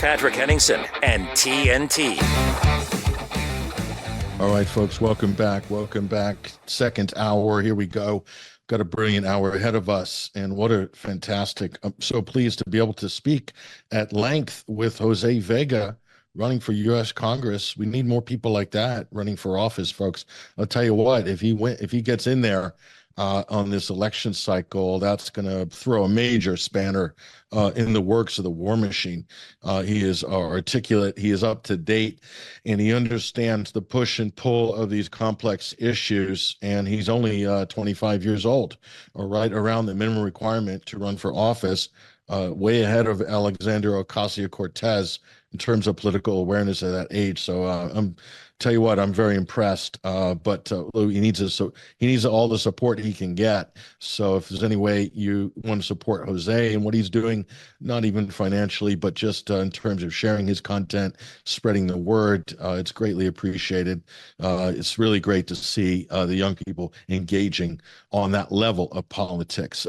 Patrick Henningsen and TNT. All right, folks, welcome back. Welcome back. Second hour. Here we go. Got a brilliant hour ahead of us. And what a fantastic. I'm so pleased to be able to speak at length with Jose Vega running for U.S. Congress. We need more people like that running for office, folks. I'll tell you what, if he gets in there on this election cycle, that's going to throw a major spanner in the works of the war machine. He is articulate, he is up to date, and he understands the push and pull of these complex issues. And he's only 25 years old, or right around the minimum requirement to run for office, way ahead of Alexandria Ocasio-Cortez in terms of political awareness at that age. So tell you what, I'm very impressed. But he needs all the support he can get. So if there's any way you want to support Jose and what he's doing, not even financially, but just in terms of sharing his content, spreading the word, it's greatly appreciated. It's really great to see the young people engaging on that level of politics.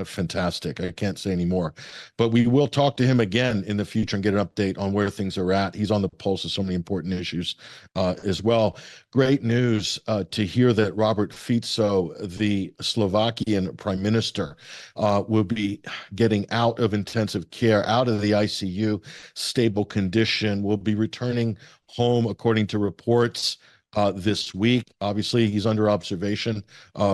Fantastic. I can't say any more. But we will talk to him again in the future and get an update on where things are at. He's on the pulse of so many important issues as well. Great news to hear that Robert Fico, the Slovakian prime minister, will be getting out of intensive care, out of the ICU, stable condition, will be returning home according to reports this week. Obviously, he's under observation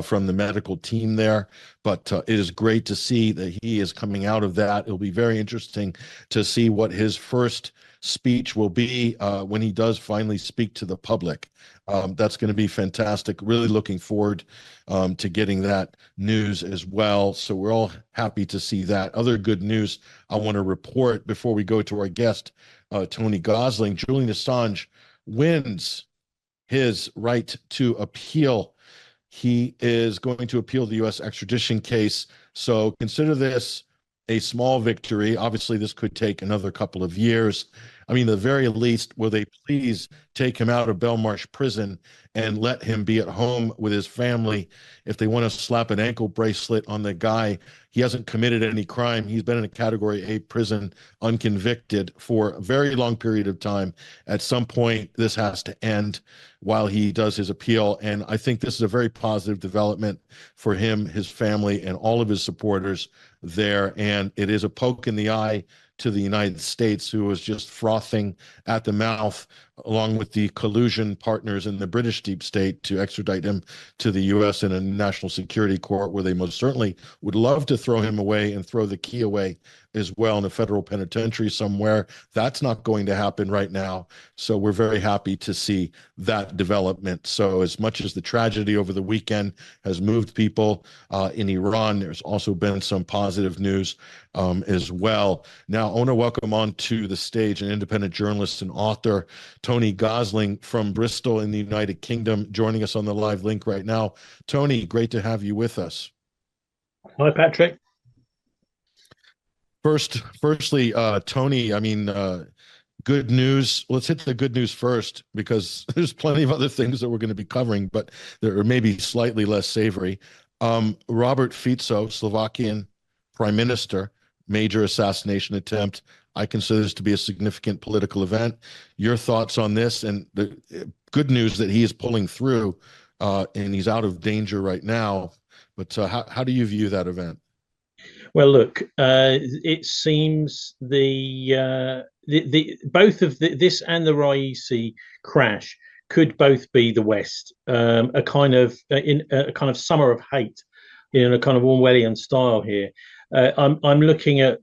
from the medical team there, but it is great to see that he is coming out of that. It'll be very interesting to see what his first speech will be when he does finally speak to the public. That's going to be fantastic. Really looking forward to getting that news as well. So we're all happy to see that. Other good news I want to report before we go to our guest, Tony Gosling. Julian Assange wins his right to appeal. He is going to appeal the U.S. extradition case. So consider this a small victory. Obviously, this could take another couple of years. I mean, at the very least, will they please take him out of Belmarsh prison and let him be at home with his family? If they want to slap an ankle bracelet on the guy, he hasn't committed any crime. He's been in a Category 8 prison, unconvicted, for a very long period of time. At some point, this has to end while he does his appeal. And I think this is a very positive development for him, his family, and all of his supporters there. And it is a poke in the eye to the United States, who was just frothing at the mouth, along with the collusion partners in the British deep state, to extradite him to the U.S. in a national security court, where they most certainly would love to throw him away and throw the key away as well in a federal penitentiary somewhere. That's not going to happen right now. So we're very happy to see that development. So as much as the tragedy over the weekend has moved people in Iran, there's also been some positive news as well. Now, I want to welcome on to the stage an independent journalist and author, Tony Gosling from Bristol in the United Kingdom, joining us on the live link right now. Tony, great to have you with us. Hi, Patrick. Firstly, Tony, I mean, good news. Let's hit the good news first, because there's plenty of other things that we're going to be covering, but they're maybe slightly less savory. Robert Fico, Slovakian prime minister, major assassination attempt. I consider this to be a significant political event. Your thoughts on this, and the good news that he is pulling through and he's out of danger right now. But how do you view that event? Well, look, it seems both of this and the Raisi crash could both be the West, a kind of summer of hate, in a kind of Orwellian style here. I'm looking at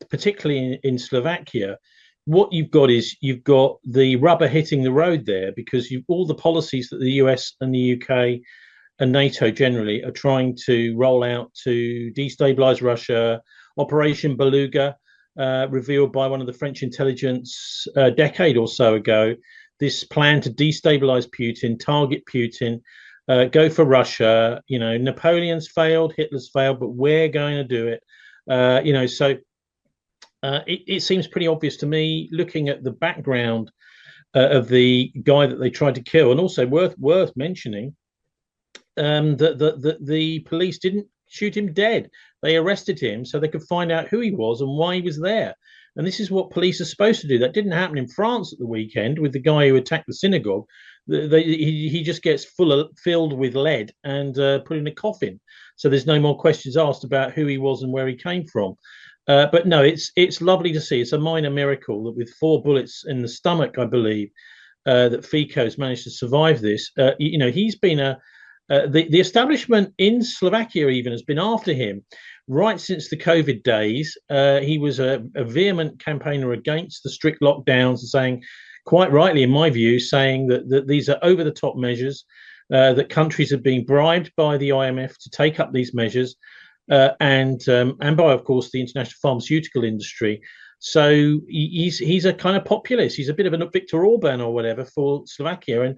particularly in Slovakia. What you've got is the rubber hitting the road there, because all the policies that the US and the UK and NATO generally are trying to roll out to destabilize Russia. Operation Beluga, revealed by one of the French intelligence a decade or so ago, this plan to destabilize Putin, target Putin, go for Russia. You know, Napoleon's failed, Hitler's failed, but we're going to do it. It seems pretty obvious to me, looking at the background of the guy that they tried to kill, and also worth mentioning that the police didn't shoot him dead. They arrested him so they could find out who he was and why he was there. And this is what police are supposed to do. That didn't happen in France at the weekend with the guy who attacked the synagogue. He just gets filled with lead and put in a coffin. So there's no more questions asked about who he was and where he came from. But no, it's lovely to see. It's a minor miracle that with 4 bullets in the stomach, I believe, that Fico's managed to survive this. He's been the establishment in Slovakia even has been after him right since the COVID days. He was a vehement campaigner against the strict lockdowns and saying, quite rightly, in my view, saying that these are over-the-top measures, that countries have been bribed by the IMF to take up these measures, and by, of course, the international pharmaceutical industry. So he's a kind of populist. He's a bit of a Viktor Orban or whatever for Slovakia,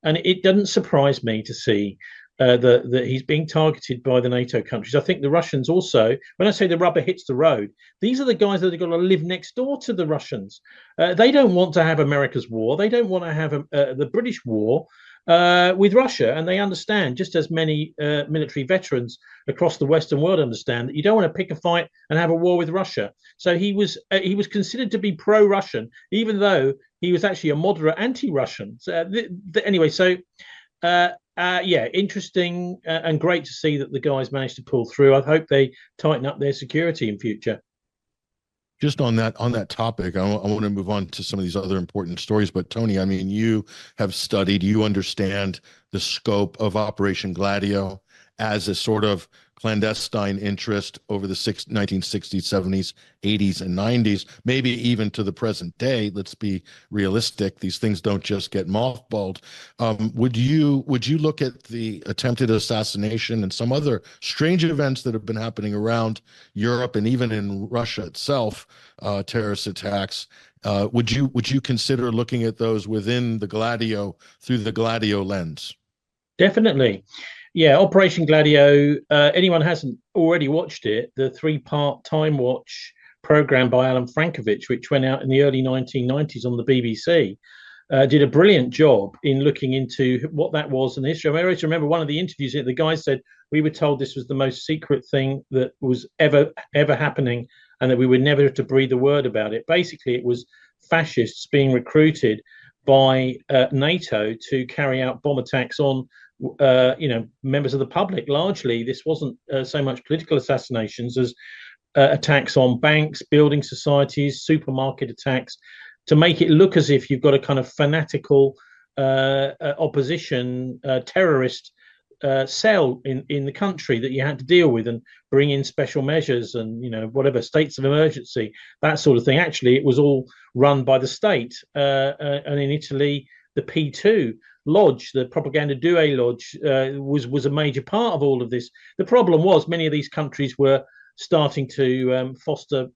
and it doesn't surprise me to see that he's being targeted by the NATO countries. I think the Russians also, when I say the rubber hits the road, these are the guys that are going to live next door to the Russians. They don't want to have America's war. They don't want to have the British war with Russia. And they understand, just as many military veterans across the Western world understand, that you don't want to pick a fight and have a war with Russia. So he was considered to be pro-Russian, even though he was actually a moderate anti-Russian. So, anyway, so interesting and great to see that the guys managed to pull through. I hope they tighten up their security in future. Just on that topic, I want to move on to some of these other important stories. But Tony, I mean, you have studied, you understand the scope of Operation Gladio as a sort of clandestine interest over the 1960s, 70s, 80s, and 90s, maybe even to the present day. Let's be realistic; these things don't just get mothballed. Would you look at the attempted assassination and some other strange events that have been happening around Europe and even in Russia itself, terrorist attacks? Would you consider looking at those within the Gladio, through the Gladio lens? Definitely. Yeah, Operation Gladio, anyone hasn't already watched it, the 3-part Time Watch program by Alan Frankovich, which went out in the early 1990s on the BBC, did a brilliant job in looking into what that was and the history. I always remember one of the interviews, the guy said, we were told this was the most secret thing that was ever happening and that we were never to breathe a word about it. Basically, it was fascists being recruited by NATO to carry out bomb attacks on members of the public. Largely, this wasn't so much political assassinations as attacks on banks, building societies, supermarket attacks, to make it look as if you've got a kind of fanatical opposition terrorist cell in the country that you had to deal with and bring in special measures and whatever states of emergency, that sort of thing. Actually, it was all run by the state, and in Italy, the P2 Lodge, the Propaganda Due Lodge, was a major part of all of this. The problem was many of these countries were starting to foster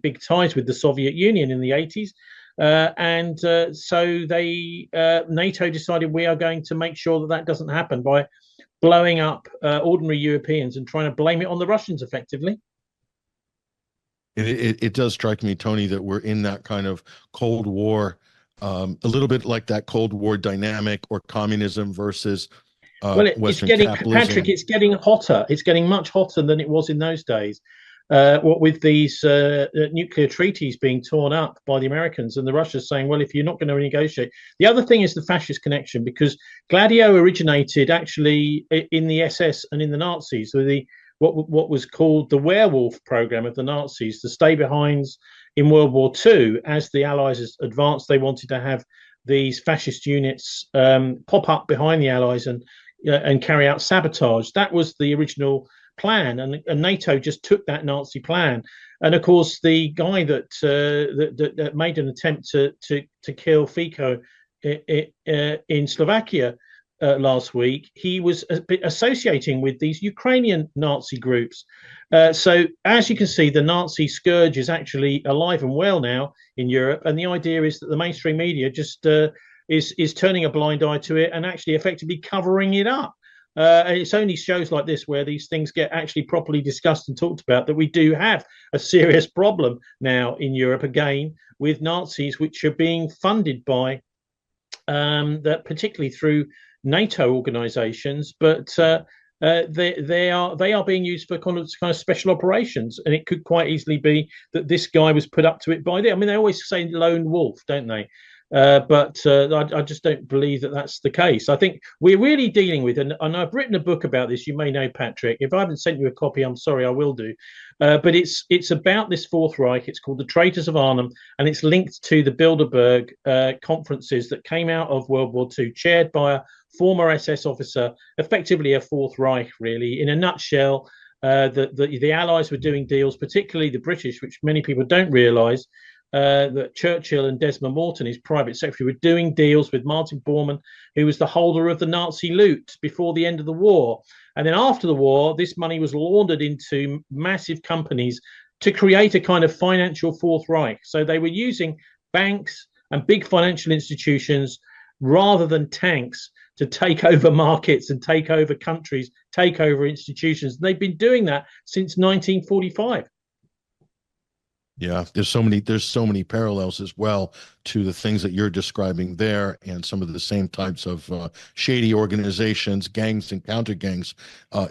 big ties with the Soviet Union in the 80s, and so NATO decided, we are going to make sure that doesn't happen by blowing up ordinary Europeans and trying to blame it on the Russians effectively. It does strike me, Tony, that we're in that kind of Cold War, a little bit like that Cold War dynamic, or communism versus Western capitalism. Patrick, it's getting hotter. It's getting much hotter than it was in those days. What with these nuclear treaties being torn up by the Americans and the Russians saying, well, if you're not going to renegotiate. The other thing is the fascist connection, because Gladio originated actually in the SS and in the Nazis, with what was called the werewolf program of the Nazis, the stay-behinds in World War II. As the Allies advanced, they wanted to have these fascist units pop up behind the Allies and carry out sabotage. That was the original plan, and NATO just took that Nazi plan. And of course, the guy that made an attempt to kill Fico in Slovakia last week, he was associating with these Ukrainian Nazi groups. So as you can see, the Nazi scourge is actually alive and well now in Europe, and the idea is that the mainstream media just is turning a blind eye to it and actually effectively covering it up. It's only shows like this where these things get actually properly discussed and talked about that we do have a serious problem now in Europe again with Nazis, which are being funded by that particularly through NATO organizations, but they are being used for kind of special operations, and it could quite easily be that this guy was put up to it by them. I mean, they always say lone wolf, don't they? But I just don't believe that that's the case. I think we're really dealing with, and I've written a book about this. You may know, Patrick. If I haven't sent you a copy, I'm sorry, I will do. But it's about this Fourth Reich. It's called The Traitors of Arnhem, and it's linked to the Bilderberg conferences that came out of World War II, chaired by a former SS officer, effectively a Fourth Reich, really. In a nutshell, the Allies were doing deals, particularly the British, which many people don't realise. That Churchill and Desmond Morton, his private secretary, were doing deals with Martin Bormann, who was the holder of the Nazi loot before the end of the war. And then after the war, this money was laundered into massive companies to create a kind of financial Fourth Reich. So they were using banks and big financial institutions rather than tanks to take over markets and take over countries, take over institutions. And they've been doing that since 1945. Yeah, there's so many parallels as well to the things that you're describing there, and some of the same types of shady organizations, gangs and counter gangs,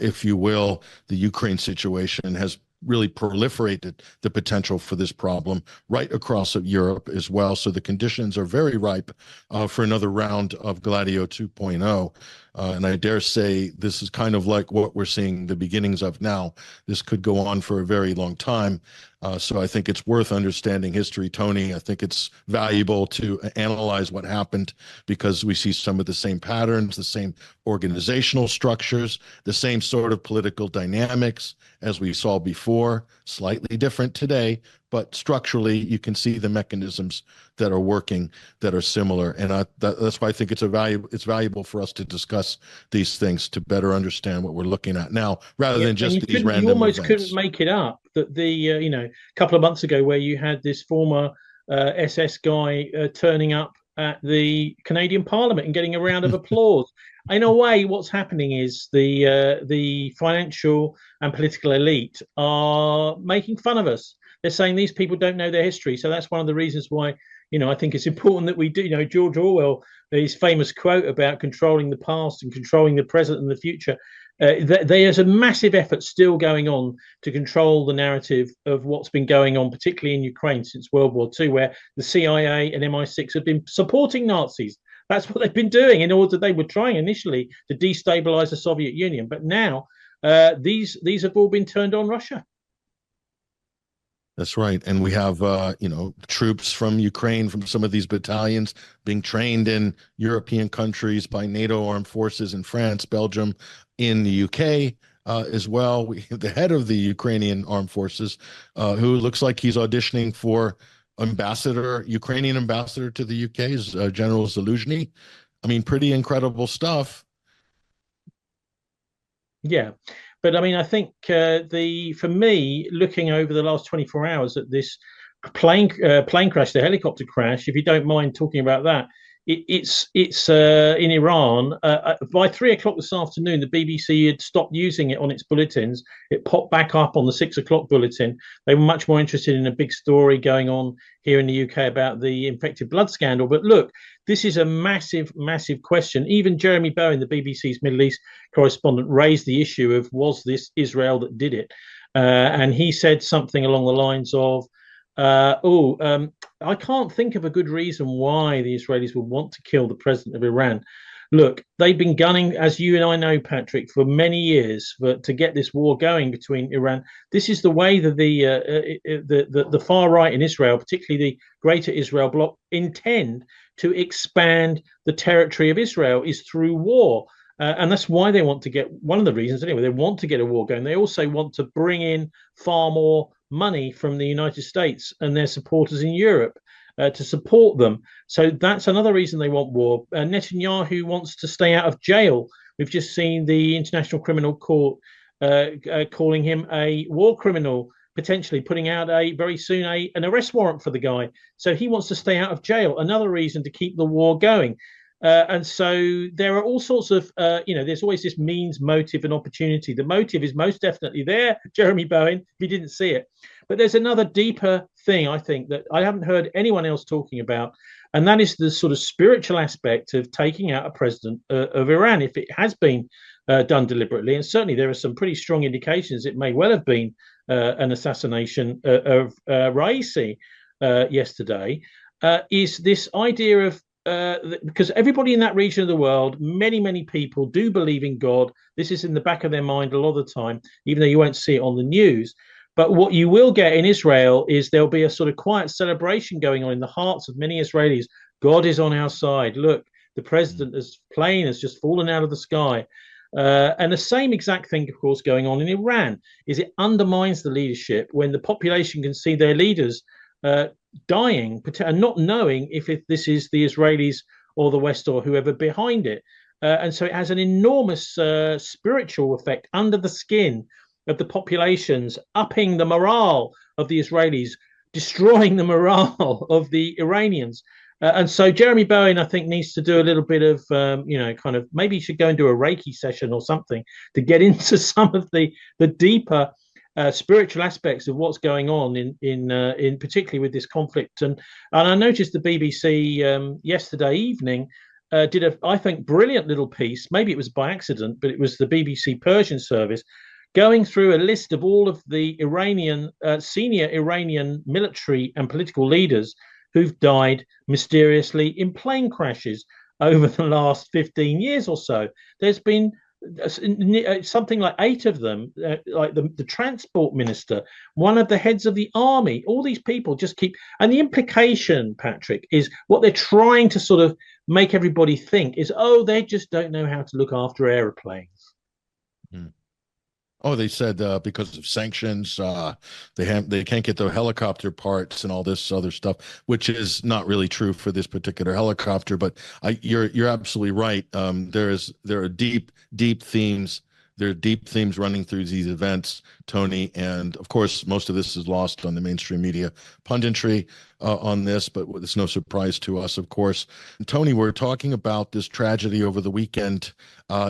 if you will. The Ukraine situation has really proliferated the potential for this problem right across Europe as well. So the conditions are very ripe for another round of Gladio 2.0. And I dare say this is kind of like what we're seeing the beginnings of now. This could go on for a very long time. So I think it's worth understanding history, Tony. I think it's valuable to analyze what happened, because we see some of the same patterns, the same organizational structures, the same sort of political dynamics as we saw before, slightly different today, but structurally you can see the mechanisms that are working that are similar. And that's why I think it's valuable for us to discuss these things to better understand what we're looking at now, rather than just these random You almost events. couldn't make it up that a couple of months ago, where you had this former SS guy turning up at the Canadian Parliament and getting a round of applause. In a way, what's happening is the financial and political elite are making fun of us. They're saying these people don't know their history. So that's one of the reasons why, I think it's important that we do. George Orwell, his famous quote about controlling the past and controlling the present and the future. There's a massive effort still going on to control the narrative of what's been going on, particularly in Ukraine since World War II, where the CIA and MI6 have been supporting Nazis. That's what they've been doing in order. They were trying initially to destabilize the Soviet Union, but now these have all been turned on Russia. That's right. And we have, troops from Ukraine, from some of these battalions being trained in European countries by NATO armed forces in France, Belgium, in the UK as well. The head of the Ukrainian armed forces, who looks like he's auditioning for Ukrainian ambassador to the UK, is General Zaluzhny. I mean, pretty incredible stuff. Yeah. But I mean, I think for me, looking over the last 24 hours at this plane crash, the helicopter crash, if you don't mind talking about that, it's in Iran. By 3 o'clock this afternoon, the BBC had stopped using it on its bulletins. It popped back up on the 6 o'clock bulletin. They were much more interested in a big story going on here in the UK about the infected blood scandal. But look, this is a massive, massive question. Even Jeremy Bowen, the BBC's Middle East correspondent, raised the issue of, was this Israel that did it? And he said something along the lines of, I can't think of a good reason why the Israelis would want to kill the president of Iran. Look, they've been gunning, as you and I know, Patrick, for many years to get this war going between Iran. This is the way that the far right in Israel, particularly the Greater Israel bloc, intend to expand the territory of Israel, is through war. And that's why they want to get, one of the reasons anyway, they want to get a war going. They also want to bring in far more money from the United States and their supporters in Europe to support them. So that's another reason they want war. Netanyahu wants to stay out of jail. We've just seen the International Criminal Court calling him a war criminal, potentially putting out very soon an arrest warrant for the guy. So he wants to stay out of jail. Another reason to keep the war going. And so there are all sorts of, there's always this means, motive, and opportunity. The motive is most definitely there, Jeremy Bowen, if you didn't see it. But there's another deeper thing, I think, that I haven't heard anyone else talking about, and that is the sort of spiritual aspect of taking out a president of Iran. If it has been done deliberately. And certainly there are some pretty strong indications it may well have been an assassination of Raisi yesterday. Is this idea of because everybody in that region of the world, many people do believe in God. This is in the back of their mind a lot of the time, even though you won't see it on the news. But what you will get in Israel is there'll be a sort of quiet celebration going on in the hearts of many Israelis. God is on our side. Look, the president's plane has just fallen out of the sky. And the same exact thing, of course, going on in Iran is it undermines the leadership when the population can see their leaders dying and not knowing if this is the Israelis or the West or whoever behind it. And so it has an enormous spiritual effect under the skin of the populations, upping the morale of the Israelis, destroying the morale of the Iranians. And so Jeremy Bowen, I think, needs to do a little bit of, kind of, maybe he should go and do a Reiki session or something to get into some of the deeper spiritual aspects of what's going on in particularly with this conflict. And I noticed the BBC yesterday evening did a, I think, brilliant little piece. Maybe it was by accident, but it was the BBC Persian service going through a list of all of the senior Iranian military and political leaders who've died mysteriously in plane crashes over the last 15 years or so. There's been something like 8 of them, like the transport minister, one of the heads of the army. All these people just keep, and the implication, Patrick, is what they're trying to sort of make everybody think is, oh, they just don't know how to look after airplanes. Mm. Oh, they said because of sanctions, they can't get the helicopter parts and all this other stuff, which is not really true for this particular helicopter. But you're absolutely right. There are deep themes. There are deep themes running through these events, Tony, and of course, most of this is lost on the mainstream media punditry on this, but it's no surprise to us, of course. And Tony, we're talking about this tragedy over the weekend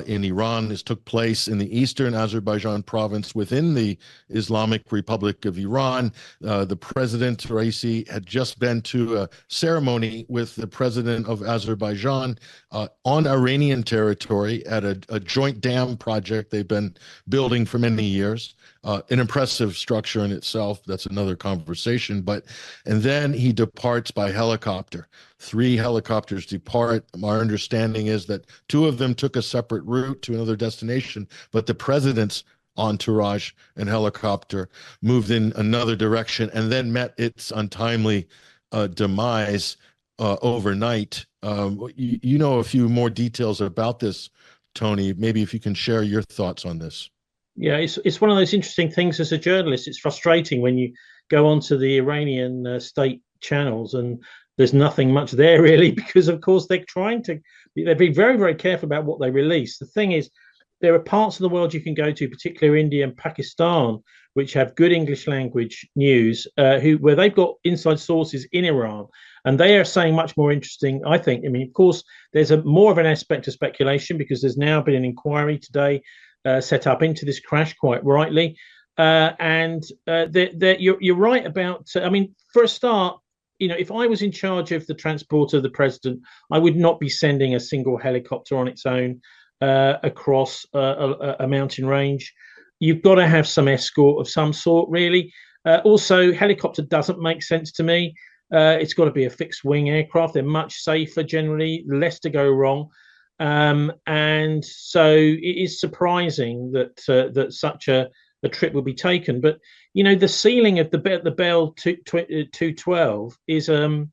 in Iran. This took place in the eastern Azerbaijan province within the Islamic Republic of Iran. The President Raisi had just been to a ceremony with the president of Azerbaijan on Iranian territory at a joint dam project they've been building for many years. An impressive structure in itself. That's another conversation. And then he departs by helicopter. 3 helicopters depart. Our understanding is that 2 of them took a separate route to another destination, but the president's entourage and helicopter moved in another direction and then met its untimely demise overnight. You know a few more details about this, Tony. Maybe if you can share your thoughts on this. Yeah, it's one of those interesting things as a journalist. It's frustrating when you go onto the Iranian state channels and there's nothing much there really, because of course they're being very, very careful about what they release. The thing is, there are parts of the world you can go to, particularly India and Pakistan, which have good English language news, where they've got inside sources in Iran, and they are saying much more interesting, I think. I mean, of course, there's more of an aspect of speculation because there's now been an inquiry today set up into this crash, quite rightly. You're right about, I mean, for a start, if I was in charge of the transport of the president, I would not be sending a single helicopter on its own across a mountain range. You've got to have some escort of some sort, really. Also, helicopter doesn't make sense to me. It's got to be a fixed wing aircraft. They're much safer generally, less to go wrong. And so it is surprising that such a trip would be taken. But the ceiling of the Bell 212 is I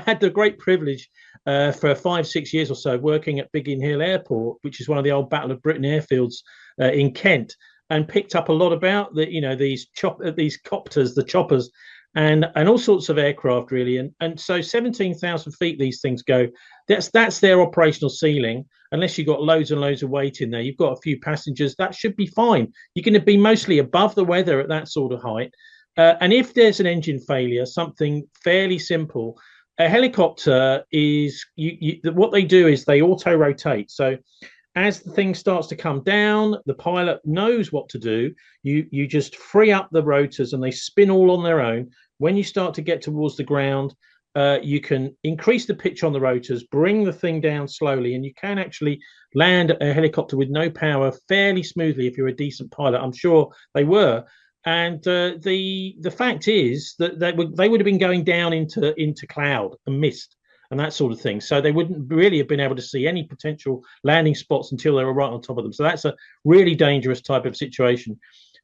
had the great privilege for 5-6 years or so working at Biggin Hill Airport, which is one of the old Battle of Britain airfields in Kent, and picked up a lot about these copters, the choppers, and all sorts of aircraft really. And so 17,000 feet these things go. That's their operational ceiling. Unless you've got loads and loads of weight in there, you've got a few passengers, that should be fine. You're going to be mostly above the weather at that sort of height. And if there's an engine failure, something fairly simple, a helicopter is, what they do is they auto-rotate. So as the thing starts to come down, the pilot knows what to do. You just free up the rotors and they spin all on their own. When you start to get towards the ground, you can increase the pitch on the rotors, bring the thing down slowly, and you can actually land a helicopter with no power fairly smoothly if you're a decent pilot. I'm sure they were. And the fact is that they would have been going down into cloud and mist and that sort of thing. So they wouldn't really have been able to see any potential landing spots until they were right on top of them. So that's a really dangerous type of situation.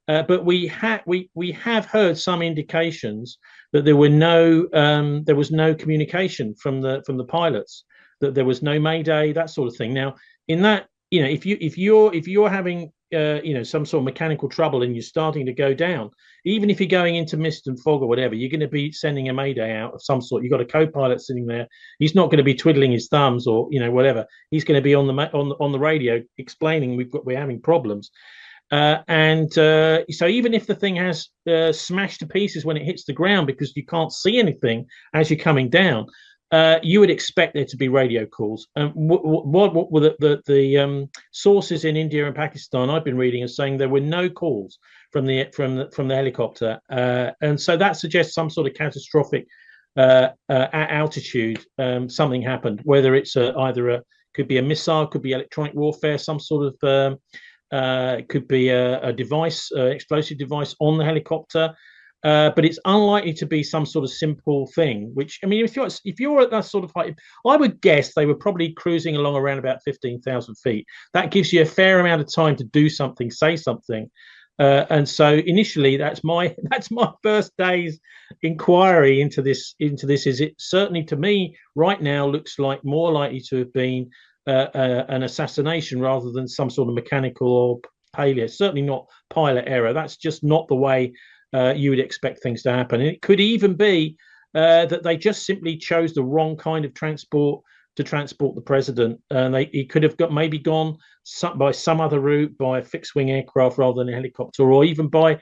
But we have heard some indications that there was no communication from the pilots, that there was no mayday, that sort of thing. Now, in that, if you're having some sort of mechanical trouble and you're starting to go down, even if you're going into mist and fog or whatever, you're going to be sending a mayday out of some sort. You've got a co-pilot sitting there. He's not going to be twiddling his thumbs or whatever. He's going to be on the radio explaining we're having problems. So even if the thing has smashed to pieces when it hits the ground because you can't see anything as you're coming down, you would expect there to be radio calls. What were the sources in India and Pakistan I've been reading are saying there were no calls from the helicopter, and so that suggests some sort of catastrophic at altitude. Something happened, whether it's could be a missile, could be electronic warfare, some sort of could be a device, explosive device on the helicopter. But it's unlikely to be some sort of simple thing. Which, I mean, if you're at that sort of height, I would guess they were probably cruising along around about 15,000 feet. That gives you a fair amount of time to do something, say something. And so initially, that's my first day's inquiry into this. Is it certainly to me right now looks like more likely to have been an assassination rather than some sort of mechanical or failure. Certainly not pilot error. That's just not the way you would expect things to happen. And it could even be that they just simply chose the wrong kind of transport to transport the president. And he could have gone by some other route, by a fixed-wing aircraft rather than a helicopter, or even by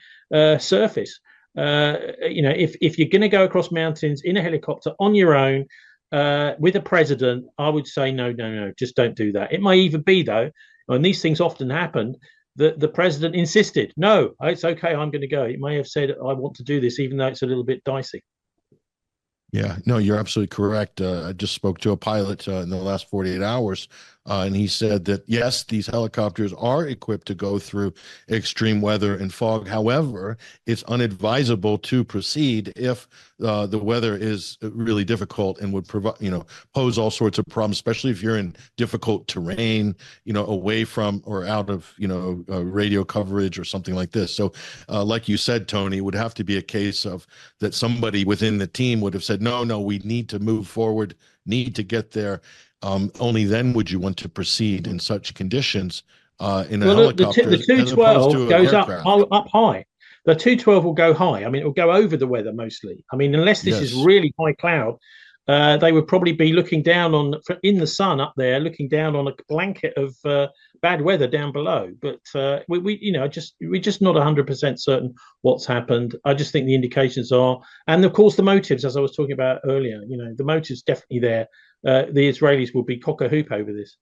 surface. If you're going to go across mountains in a helicopter on your own with a president, I would say no, just don't do that. It may even be, though, and these things often happen, the president insisted, no, it's okay, I'm going to go. He may have said, I want to do this, even though it's a little bit dicey. Yeah, no, you're absolutely correct. I just spoke to a pilot in the last 48 hours, and he said that, yes, these helicopters are equipped to go through extreme weather and fog. However, it's unadvisable to proceed if the weather is really difficult and would pose all sorts of problems, especially if you're in difficult terrain, away from or out of, radio coverage or something like this. So like you said, Tony, it would have to be a case of that somebody within the team would have said, no, we need to move forward, need to get there. Only then would you want to proceed in such conditions in a helicopter. The 212 goes up high. The 212 will go high. I mean, it will go over the weather mostly. I mean, unless this is really high cloud, they would probably be looking down in the sun up there, looking down on a blanket of bad weather down below. But we're just not 100% certain what's happened. I just think the indications are, and of course the motives, as I was talking about earlier. The motives definitely there. The Israelis will be cock a hoop over this.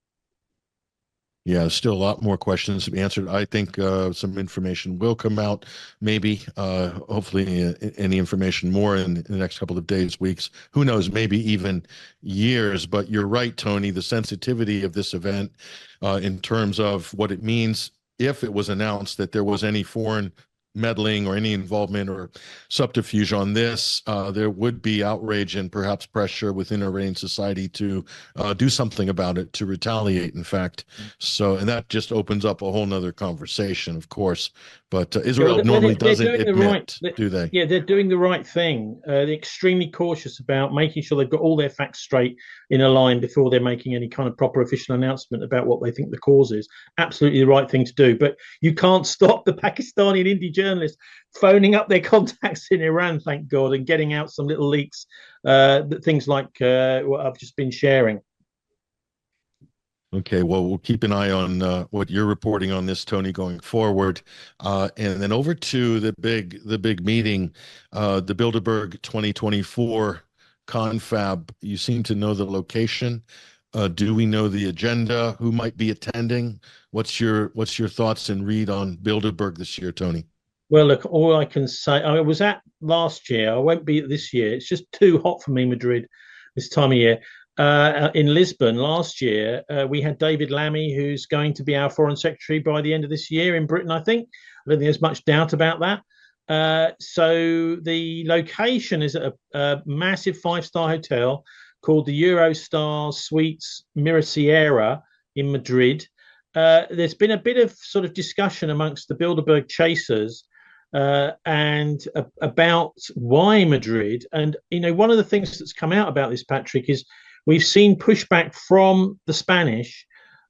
Yeah, still a lot more questions to be answered. I think some information will come out, maybe, hopefully any information more in the next couple of days, weeks, who knows, maybe even years. But you're right, Tony, the sensitivity of this event in terms of what it means if it was announced that there was any foreign meddling or any involvement or subterfuge on this, there would be outrage and perhaps pressure within Iranian society to do something about it, to retaliate, in fact. So, and that just opens up a whole nother conversation, of course. But Israel normally doesn't admit, do they? Yeah, they're doing the right thing. They're extremely cautious about making sure they've got all their facts straight in a line before they're making any kind of proper official announcement about what they think the cause is. Absolutely the right thing to do. But you can't stop the Pakistani and Indian journalists phoning up their contacts in Iran, thank God, and getting out some little leaks, things like what I've just been sharing. Okay, well, we'll keep an eye on what you're reporting on this, Tony, going forward, and then over to the big meeting, the Bilderberg 2024 confab. You seem to know the location. Do we know the agenda? Who might be attending? What's your thoughts and read on Bilderberg this year, Tony? Well, look, all I can say, I was at last year. I won't be at this year. It's just too hot for me, Madrid, this time of year. In Lisbon last year, we had David Lammy, who's going to be our foreign secretary by the end of this year in Britain, I think. I don't think there's much doubt about that. So the location is at a massive five-star hotel called the Eurostar Suites Mirasierra in Madrid. There's been a bit of sort of discussion amongst the Bilderberg chasers and about why Madrid. And, one of the things that's come out about this, Patrick, is we've seen pushback from the Spanish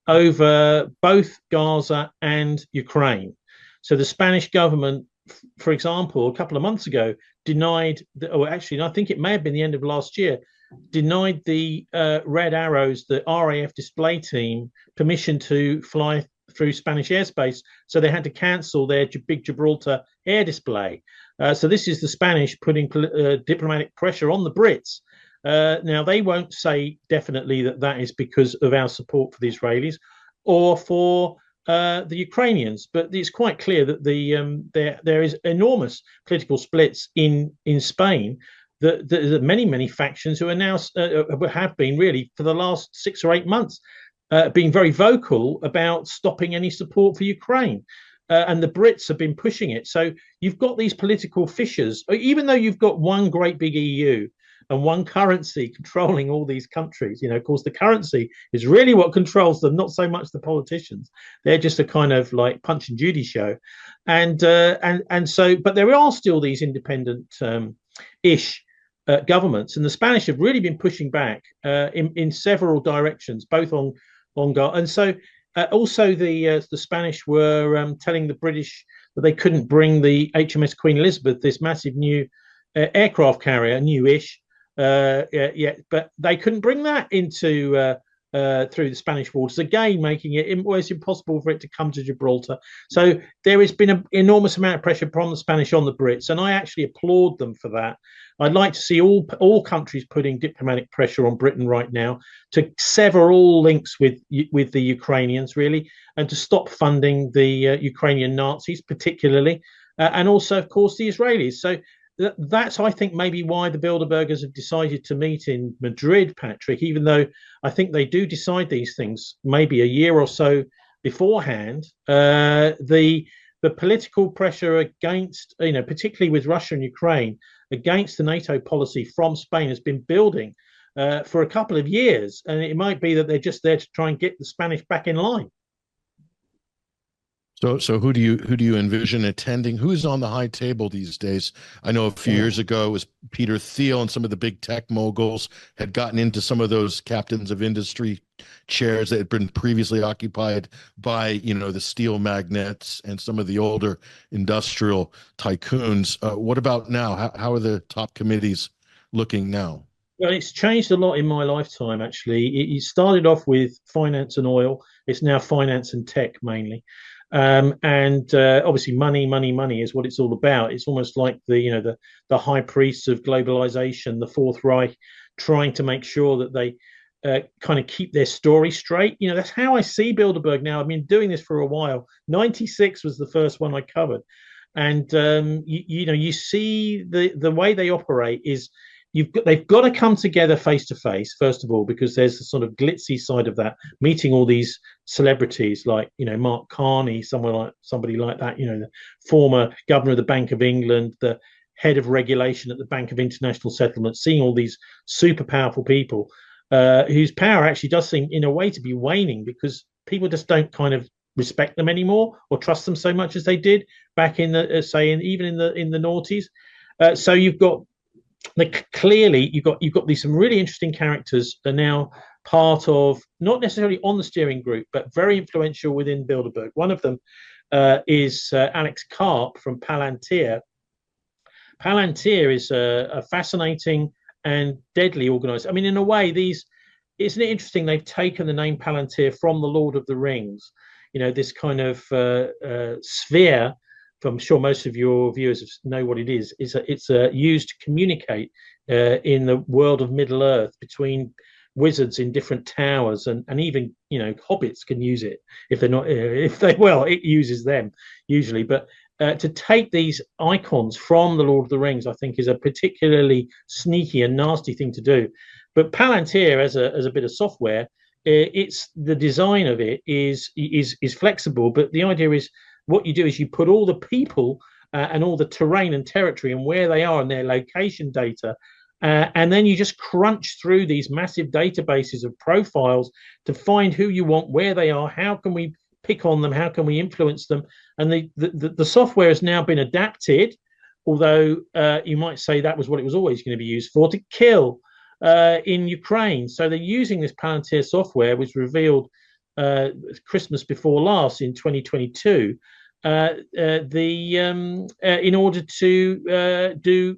over both Gaza and Ukraine. So the Spanish government, for example, a couple of months ago, denied, or actually, I think it may have been the end of last year, denied the Red Arrows, the RAF display team, permission to fly through Spanish airspace. So they had to cancel their big Gibraltar air display. So this is the Spanish putting diplomatic pressure on the Brits. Now, they won't say definitely that is because of our support for the Israelis or for the Ukrainians, but it's quite clear that there is enormous political splits in Spain. The many factions who are now have been really for the last 6 or 8 months being very vocal about stopping any support for Ukraine. And the Brits have been pushing it. So you've got these political fissures, even though you've got one great big EU and one currency controlling all these countries. Of course, the currency is really what controls them, not so much the politicians. They're just a kind of like Punch and Judy show. And so, but there are still these independent ish governments, and the Spanish have really been pushing back in several directions, both on and so also the Spanish were telling the British that they couldn't bring the HMS Queen Elizabeth, this massive new aircraft carrier, newish, but they couldn't bring that into through the Spanish waters, again making it almost impossible for it to come to Gibraltar. So there has been an enormous amount of pressure from the Spanish on the Brits, and I actually applaud them for that. I'd like to see all countries putting diplomatic pressure on Britain right now to sever all links with the Ukrainians, really, and to stop funding the Ukrainian Nazis, particularly, and also, of course, the Israelis. So that's, I think, maybe why the Bilderbergers have decided to meet in Madrid, Patrick, even though I think they do decide these things maybe a year or so beforehand. The political pressure against, particularly with Russia and Ukraine, against the NATO policy from Spain has been building for a couple of years. And it might be that they're just there to try and get the Spanish back in line. So who do you envision attending? Who's on the high table these days? I know a few years ago it was Peter Thiel, and some of the big tech moguls had gotten into some of those captains of industry chairs that had been previously occupied by, the steel magnates and some of the older industrial tycoons. What about now? How are the top committees looking now? Well, it's changed a lot in my lifetime, actually. It started off with finance and oil. It's now finance and tech mainly. And obviously money is what it's all about. It's almost like the high priests of globalization, the Fourth Reich, trying to make sure that they kind of keep their story straight. That's how I see Bilderberg now. I've been doing this for a while. 96 was the first one I covered. And you see the way they operate is they've got to come together face to face, first of all, because there's the sort of glitzy side of that, meeting all these celebrities like, Mark Carney, somebody like that, the former governor of the Bank of England, the head of regulation at the Bank of International Settlements, seeing all these super powerful people whose power actually does seem in a way to be waning because people just don't kind of respect them anymore or trust them so much as they did back in the even in the noughties. So you've got clearly you've got these some really interesting characters that are now part of, not necessarily on the steering group, but very influential within Bilderberg. One of them is Alex Karp from Palantir. Palantir is a fascinating and deadly organization. I mean, in a way, isn't it interesting? They've taken the name Palantir from the Lord of the Rings. This kind of sphere. I'm sure most of your viewers know what it is. It's used to communicate in the world of Middle Earth between wizards in different towers, and even hobbits can use it if they're not. It uses them usually. But to take these icons from the Lord of the Rings, I think, is a particularly sneaky and nasty thing to do. But Palantir, as a bit of software, it's the design of it is flexible. But the idea is, what you do is you put all the people and all the terrain and territory and where they are and their location data. And then you just crunch through these massive databases of profiles to find who you want, where they are, how can we pick on them, how can we influence them. And the software has now been adapted, although you might say that was what it was always going to be used for, to kill in Ukraine. So they're using this Palantir software, which was revealed Christmas before last in 2022, in order to do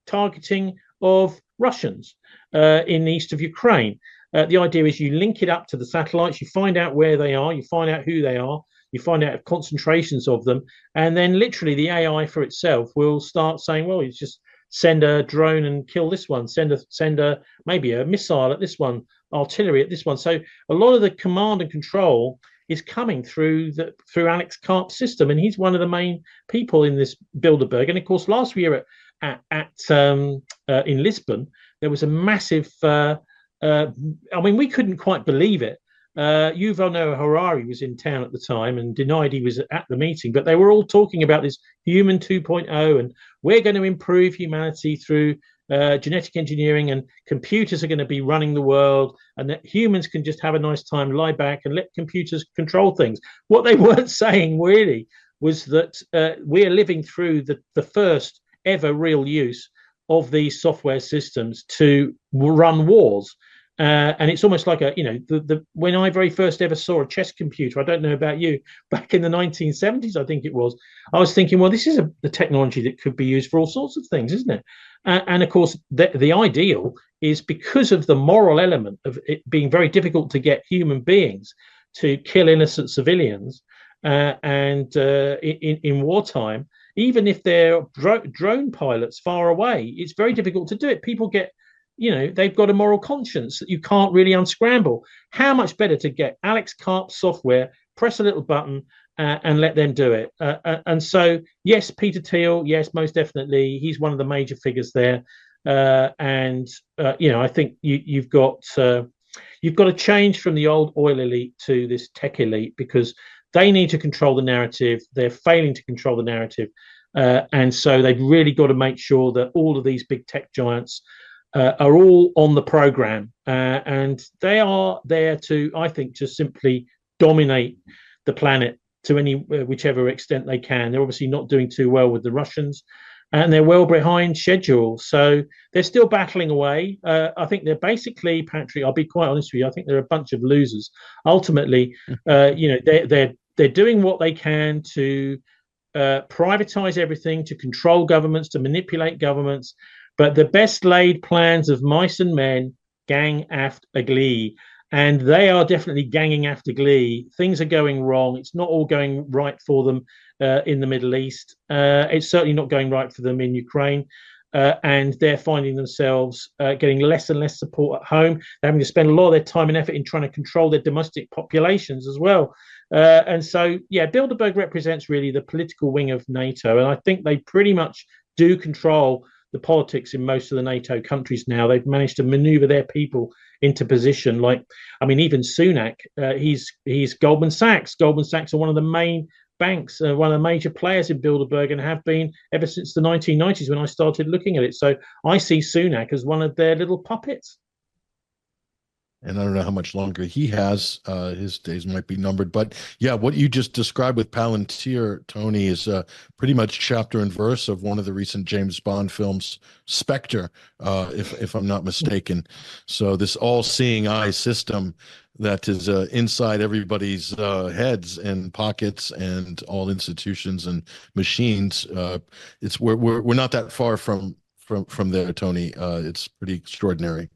targeting of Russians in the east of Ukraine. The idea is you link it up to the satellites, you find out where they are, you find out who they are, you find out concentrations of them, and then literally the AI for itself will start saying, well, it's just send a drone and kill this one, send a maybe a missile at this one, artillery at this one. So a lot of the command and control is coming through Alex Karp's system, and he's one of the main people in this Bilderberg. And of course, last year in Lisbon, there was a massive. I mean, we couldn't quite believe it. Yuval Noah Harari was in town at the time and denied he was at the meeting, but they were all talking about this human 2.0, and we're going to improve humanity through genetic engineering, and computers are going to be running the world, and that humans can just have a nice time, lie back and let computers control things. What they weren't saying really was that we're living through the first ever real use of these software systems to run wars. And it's almost like when I very first ever saw a chess computer, I don't know about you, back in the 1970s, I think it was, I was thinking, well, this is the technology that could be used for all sorts of things, isn't it? And of course, the ideal is, because of the moral element of it being very difficult to get human beings to kill innocent civilians, and in wartime, even if they're drone pilots far away, it's very difficult to do it. People get, they've got a moral conscience that you can't really unscramble. How much better to get Alex Karp's software, press a little button, and let them do it. And so, yes, Peter Thiel, yes, most definitely, he's one of the major figures there. I think you've got to change from the old oil elite to this tech elite, because they need to control the narrative. They're failing to control the narrative. And so they've really got to make sure that all of these big tech giants are all on the program. And they are there to, I think, to simply dominate the planet to whichever extent they can. They're obviously not doing too well with the Russians, and they're well behind schedule. So they're still battling away. I think they're basically, Patrick, I'll be quite honest with you, I think they're a bunch of losers. Ultimately, they're doing what they can to privatize everything, to control governments, to manipulate governments. But the best laid plans of mice and men gang aft a glee. And they are definitely ganging after glee. Things are going wrong. It's not all going right for them in the Middle East. It's certainly not going right for them in Ukraine. And they're finding themselves getting less and less support at home. They're having to spend a lot of their time and effort in trying to control their domestic populations as well. And so, Bilderberg represents really the political wing of NATO. And I think they pretty much do control the politics in most of the NATO countries now. They've managed to maneuver their people into position. Even Sunak, he's Goldman Sachs. Goldman Sachs are one of the main banks, one of the major players in Bilderberg, and have been ever since the 1990s when I started looking at it. So I see Sunak as one of their little puppets. And I don't know how much longer he has. His days might be numbered. But yeah, what you just described with Palantir, Tony, is pretty much chapter and verse of one of the recent James Bond films, Spectre, if I'm not mistaken. So this all-seeing eye system that is inside everybody's heads and pockets and all institutions and machines. We're not that far from there, Tony. It's pretty extraordinary.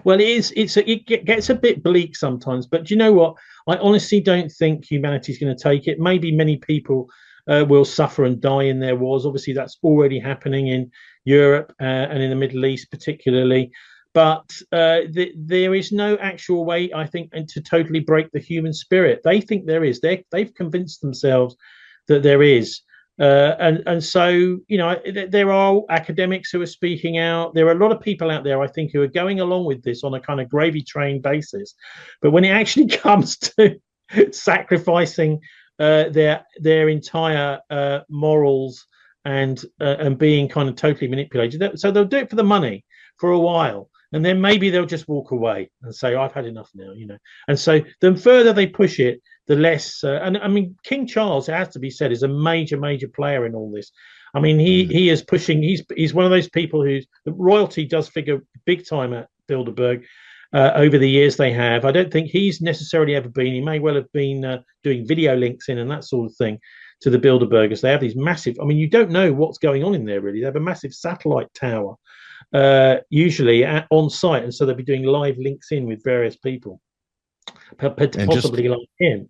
Well, it is. It gets a bit bleak sometimes, but do you know what? I honestly don't think humanity is going to take it. Maybe many people will suffer and die in their wars. Obviously, that's already happening in Europe and in the Middle East, particularly. But there is no actual way, I think, to totally break the human spirit. They think there is. They've convinced themselves that there is. And so, there are academics who are speaking out. There are a lot of people out there, I think, who are going along with this on a kind of gravy train basis. But when it actually comes to sacrificing their entire morals and being kind of totally manipulated, so they'll do it for the money for a while. And then maybe they'll just walk away and say, I've had enough now, And so the further they push it, the less. And I mean, King Charles, it has to be said, is a major, major player in all this. I mean, he is pushing. He's one of those people who's the royalty does figure big time at Bilderberg over the years they have. I don't think he's necessarily ever been. He may well have been doing video links in and that sort of thing to the Bilderbergers. They have these massive. I mean, you don't know what's going on in there really. They have a massive satellite tower. Usually on site, and so they'll be doing live links in with various people, possibly like him.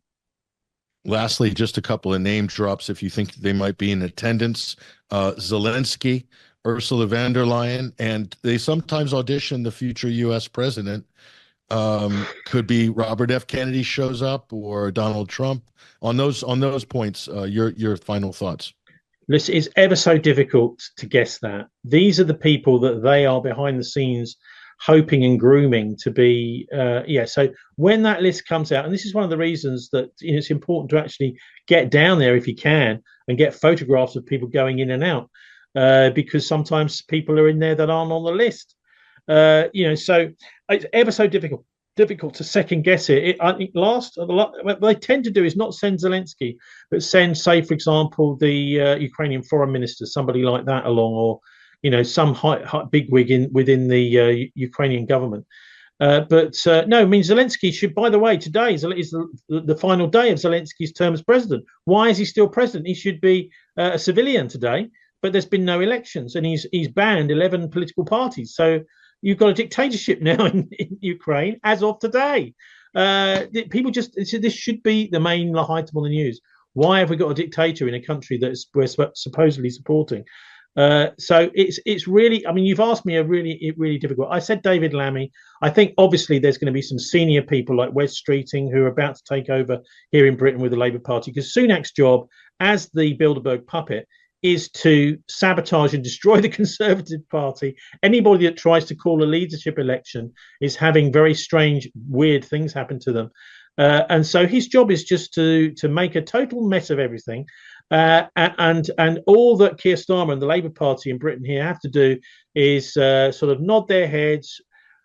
Lastly, just a couple of name drops if you think they might be in attendance. Zelensky, Ursula von der Leyen, and they sometimes audition the future U.S. president. Could be Robert F. Kennedy shows up or Donald Trump. On those points, your final thoughts. Listen, it's ever so difficult to guess that. These are the people that they are behind the scenes hoping and grooming to be. So when that list comes out, and this is one of the reasons that it's important to actually get down there if you can and get photographs of people going in and out, because sometimes people are in there that aren't on the list. So it's ever so difficult to second guess it. I think what they tend to do is not send Zelensky, but send, say, for example, the Ukrainian foreign minister, somebody like that along, or some high bigwig within the Ukrainian government. No, I mean, Zelensky should. By the way, today is the final day of Zelensky's term as president. Why is he still president? He should be a civilian today, but there's been no elections, and he's banned 11 political parties. So you've got a dictatorship now in Ukraine as of today. People this should be the main item on the news. Why have we got a dictator in a country that we're supposedly supporting? So it's really. I mean, you've asked me a really difficult. I said David Lammy. I think obviously there's going to be some senior people like Wes Streeting who are about to take over here in Britain with the Labour Party, because Sunak's job as the Bilderberg puppet is to sabotage and destroy the Conservative Party. Anybody that tries to call a leadership election is having very strange, weird things happen to them. And so his job is just to make a total mess of everything. And all that Keir Starmer and the Labour Party in Britain here have to do is sort of nod their heads,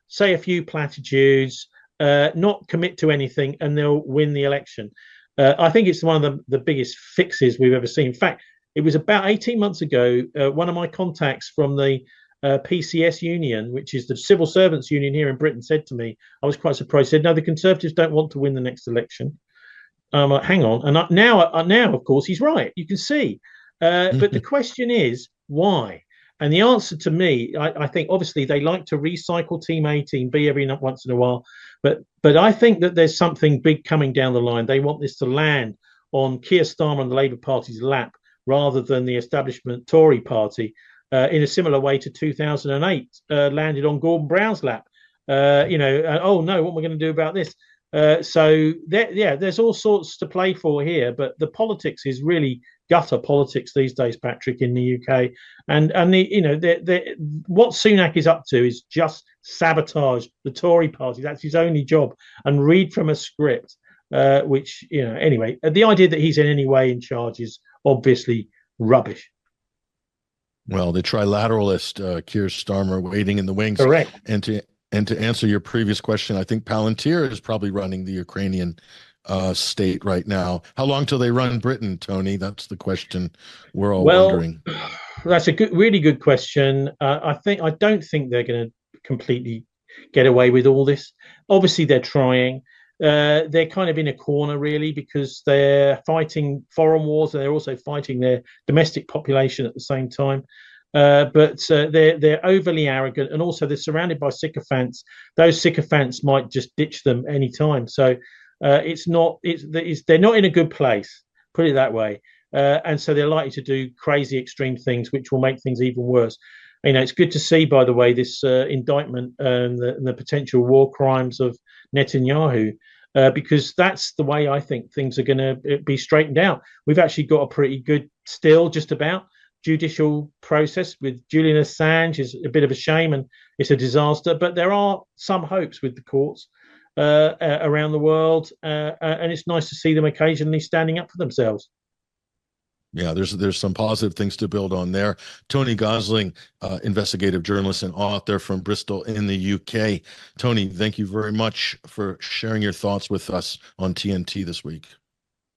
say a few platitudes, not commit to anything, and they'll win the election. I think it's one of the biggest fixes we've ever seen. In fact, it was about 18 months ago, one of my contacts from the PCS union, which is the civil servants union here in Britain, said to me, I was quite surprised, said, no, the Conservatives don't want to win the next election. I'm like, hang on. And now, of course, he's right. You can see. But the question is, why? And the answer to me, I think, obviously, they like to recycle Team A, Team B every once in a while. But I think that there's something big coming down the line. They want this to land on Keir Starmer and the Labour Party's lap, rather than the establishment Tory party, in a similar way to 2008 landed on Gordon Brown's lap. Oh no, what am I going to do about this? So there's all sorts to play for here, but the politics is really gutter politics these days, Patrick, in the UK. And what Sunak is up to is just sabotage the Tory party. That's his only job, and read from a script, which anyway, the idea that he's in any way in charge is obviously rubbish. Well, the trilateralist Keir Starmer waiting in the wings. Correct. And to answer your previous question, I think Palantir is probably running the Ukrainian state right now. How long till they run Britain, Tony? That's the question we're all wondering. That's a really good question. I don't think they're going to completely get away with all this. Obviously, they're trying. They're kind of in a corner, really, because they're fighting foreign wars and they're also fighting their domestic population at the same time. But they're overly arrogant, and also they're surrounded by sycophants. Those sycophants might just ditch them any time. So they're not in a good place, put it that way. And so they're likely to do crazy, extreme things, which will make things even worse. It's good to see, by the way, this indictment and the potential war crimes of Netanyahu. because that's the way I think things are going to be straightened out. We've actually got a pretty good, still just about, judicial process with Julian Assange. Is a bit of a shame and it's a disaster, but there are some hopes with the courts around the world, and it's nice to see them occasionally standing up for themselves. Yeah, there's some positive things to build on there. Tony Gosling, investigative journalist and author from Bristol in the UK. Tony, thank you very much for sharing your thoughts with us on TNT this week.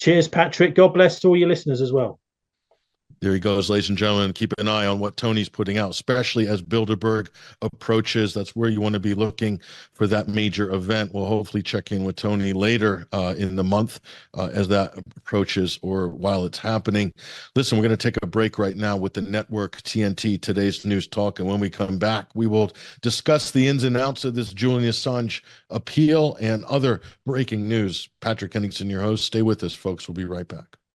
Cheers, Patrick. God bless all your listeners as well. There he goes, ladies and gentlemen. Keep an eye on what Tony's putting out, especially as Bilderberg approaches. That's where you want to be looking for that major event. We'll hopefully check in with Tony later in the month as that approaches or while it's happening. Listen, we're going to take a break right now with the network TNT, Today's News Talk. And when we come back, we will discuss the ins and outs of this Julian Assange appeal and other breaking news. Patrick Henningsen, your host. Stay with us, folks. We'll be right back.